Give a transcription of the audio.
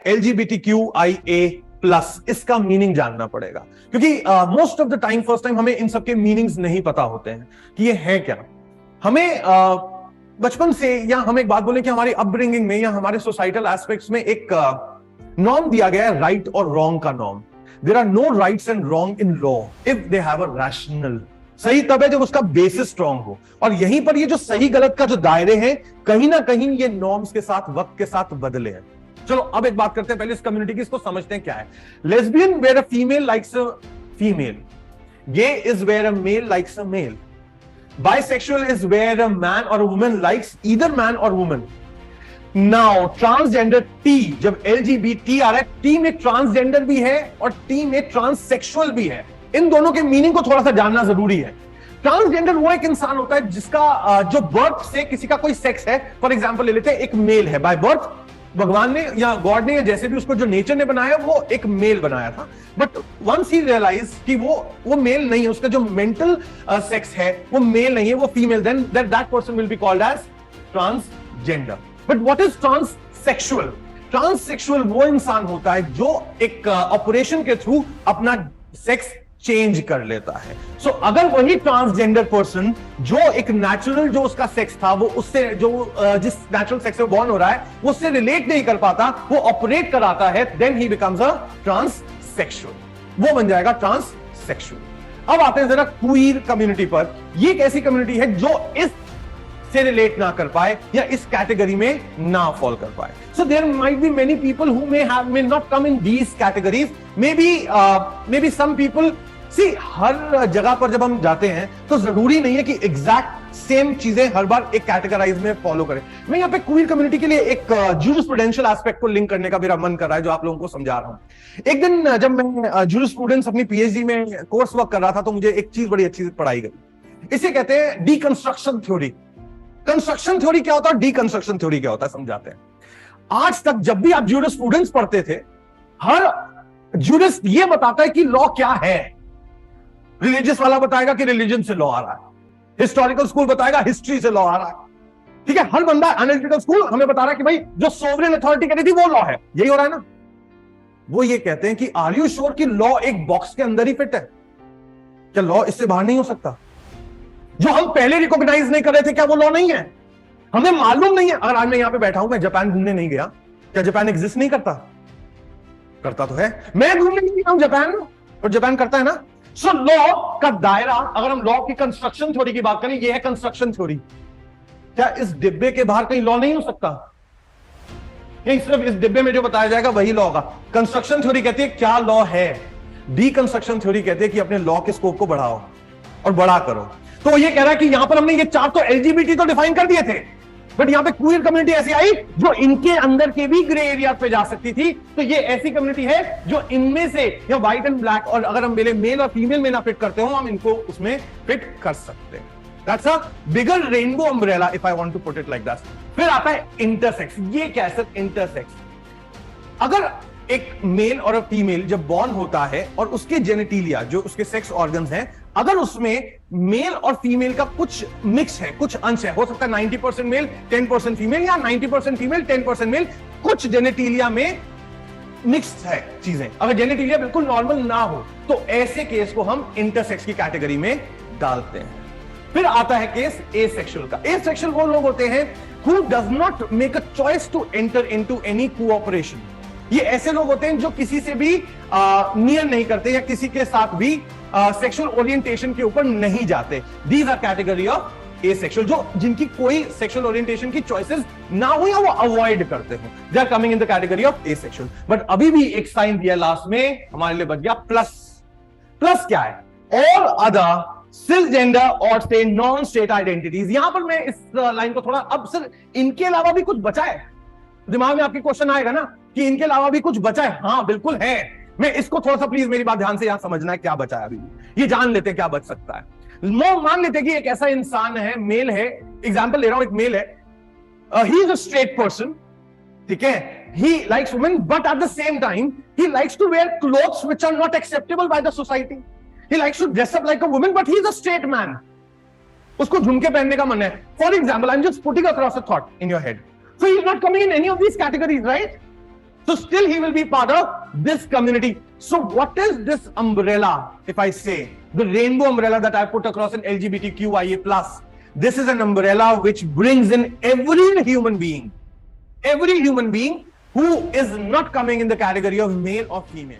LGBTQIA plus, इसका meaning जानना पड़ेगा, क्योंकि most of the time first time हमें इन सबके मीनिंग्स नहीं पता होते हैं कि ये है क्या। हमें बचपन से, या हम एक बात बोले कि हमारी अपब्रिंगिंग में या हमारे सोसाइटल एस्पेक्ट्स में एक नॉर्म दिया गया है, राइट और रॉन्ग का norm. There are no rights and wrong in law if they have a rational. सही तब है जब उसका बेसिस स्ट्रांग हो, और यहीं पर ये जो सही गलत का जो दायरे हैं, कहीं ना कहीं ये नॉर्म्स के साथ, वक्त के साथ बदले हैं। चलो अब एक बात करते हैं पहले इस कम्युनिटी की, इसको समझते हैं क्या है। Lesbian where a female likes a female, gay is where a male likes a male, bisexual is where a man or a woman likes either man or woman. Now transgender T, जब LGBT आ रहा है, T में transgender भी है और T में transsexual भी है। इन दोनों के मीनिंग को थोड़ा सा जानना जरूरी है। ट्रांसजेंडर वो एक इंसान होता है जिसका जो बर्थ से किसी का कोई सेक्स है, फॉर एग्जांपल ले लेते हैं, एक मेल है बाय बर्थ, भगवान ने या गॉड ने या जैसे भी उसको जो नेचर ने बनाया वो एक मेल बनाया था, बट वंस ही रियलाइज कि वो मेल नहीं है, उसका जो मेंटल सेक्स है वो मेल नहीं है, वो female, then that person will be called as transgender. But what is transsexual? Transsexual वो इंसान होता है जो एक ऑपरेशन के थ्रू अपना सेक्स चेंज कर लेता है। सो अगर वही ट्रांसजेंडर पर्सन जो एक नेचुरल जो उसका सेक्स था, वो उससे जो जिस नेचुरल सेक्स से बॉर्न हो रहा है वो उससे रिलेट नहीं कर पाता, वो ऑपरेट कराता है, then he becomes a transsexual, वो बन जाएगा ट्रांससेक्सुअल। अब आते हैं जरा क्वीर कम्युनिटी पर। ये एक ऐसी कम्युनिटी है जो इस से रिलेट ना कर पाए या इस कैटेगरी में ना फॉल कर पाए। So there might be many people who may not come in these categories, may be some people. See, हर जगह पर जब हम जाते हैं तो जरूरी नहीं है कि एग्जैक्ट सेम चीजें हर बार एक कैटेगराइज में फॉलो करें। मैं यहाँ पे क्वीर कम्युनिटी के लिए एक जूरिस्प्रूडेंशियल एस्पेक्ट को लिंक करने का मेरा मन कर रहा है, जो आप लोगों को समझा रहा हूं। एक दिन जब मैं जूरिस्प्रूडेंस अपनी PhD में कोर्स वर्क कर रहा था, तो मुझे एक चीज बड़ी अच्छी पढ़ाई गई। इसे कहते हैं डीकंस्ट्रक्शन थ्योरी। कंस्ट्रक्शन थ्योरी क्या होता है, डीकंस्ट्रक्शन थ्योरी क्या होता है, समझाते हैं। आज तक जब भी आप जूरिस्प्रूडेंस पढ़ते थे, हर जूरिस्ट ये बताता है कि लॉ क्या है। रिलीजियस वाला बताएगा कि रिलीजन से लॉ आ रहा है, हिस्टोरिकल स्कूल बताएगा हिस्ट्री से लॉ आ रहा है, ठीक है। हर बंदा एनालिटिकल स्कूल हमें बता रहा है कि भाई जो सोवरेन अथॉरिटी कहती थी वो लॉ है। यही हो रहा है ना। वो ये कहते हैं कि आर यू श्योर कि लॉ एक बॉक्स के अंदर ही फिट है? क्या लॉ इससे बाहर नहीं हो सकता? जो हम पहले रिकॉग्नाइज नहीं कर रहे थे, क्या वो लॉ नहीं है? हमें मालूम नहीं है। अगर आज मैं यहां पे बैठा हूं, मैं जापान घूमने नहीं गया, क्या जापान एग्जिस्ट नहीं करता? करता तो है। मैं घूमने नहीं गया हूं जापान, और जापान करता है ना। सो लॉ का दायरा, अगर हम लॉ की कंस्ट्रक्शन थ्योरी की बात करें, ये है कंस्ट्रक्शन थ्योरी। क्या इस डिब्बे के बाहर कहीं लॉ नहीं हो सकता? नहीं, सिर्फ इस डिब्बे में जो बताया जाएगा वही लॉ होगा। कंस्ट्रक्शन थ्योरी कहती है क्या लॉ है, डीकंस्ट्रक्शन थ्योरी कहती है कि अपने लॉ के स्कोप को बढ़ाओ और बड़ा करो। तो ये कह रहा है कि यहां पर हमने ये चार तो LGBT तो डिफाइन कर दिए थे, बट यहां पे क्वीर कम्युनिटी ऐसी आई जो इनके अंदर के भी ग्रे एरिया पे जा सकती थी। तो ये ऐसी कम्युनिटी है जो इनमें से, या व्हाइट एंड ब्लैक, और अगर हम मेल और फीमेल में ना फिट करते हो, हम इनको उसमें फिट कर सकते हैं। That's a bigger rainbow umbrella if I want to put it like that. फिर आता है इंटरसेक्स। ये क्या है सर? इंटरसेक्स, अगर एक मेल और फीमेल जब बॉर्न होता है और उसके जेनेटिलिया, जो उसके सेक्स ऑर्गन्स हैं, अगर उसमें मेल और फीमेल का कुछ मिक्स है, कुछ अंश है, हो सकता है 90% मेल 10% फीमेल, या 90% फीमेल 10% मेल, कुछ जेनेटिलिया में मिक्स है चीजें, अगर जेनेटिलिया बिल्कुल नॉर्मल ना हो, तो ऐसे केस को हम इंटरसेक्स की कैटेगरी में डालते हैं। फिर आता है केस एसेक्सुअल का। एसेक्सुअल वो लोग होते हैं who does not make a choice to enter into any cooperation। ये ऐसे लोग होते हैं जो किसी से भी नियर नहीं करते, या किसी के साथ भी सेक्सुअल ओरिएंटेशन के ऊपर नहीं जाते। These are category of asexual, जो जिनकी कोई सेक्सुअल ओरिएंटेशन की चॉइसेस ना हो या वो अवॉइड करते हो, they are coming in the category of asexual. But अभी भी एक साइन दिया लास्ट में, हमारे लिए बच गया प्लस। प्लस क्या है? ऑल अदर सिसजेंडर और से नॉन स्टेट आइडेंटिटीज। यहां पर मैं इस लाइन को थोड़ा, अब सर इनके अलावा भी कुछ बचा है, दिमाग में आपके क्वेश्चन आएगा ना कि इनके अलावा भी कुछ बचा है। हाँ बिल्कुल है। मैं इसको थोड़ा सा, प्लीज मेरी बात ध्यान से यहां समझना है, क्या बचा है अभी, ये जान लेते हैं क्या बच सकता है। मान लेते हैं कि एक ऐसा इंसान है, मेल है, एग्जाम्पल ले रहा हूं, एक मेल है, he is a straight person, ठीक है, he likes women, but at the same time he likes to wear clothes which are not acceptable by the society. He likes to dress up like a woman, but he is a straight man. उसको झुमके पहनने का मन है। For example, I'm just putting across a thought in your head. So he is not coming in any of these categories, right? So still he will be part of this community. So what is this umbrella? If I say the rainbow umbrella that I put across an LGBTQIA+, this is an umbrella which brings in every human being who is not coming in the category of male or female.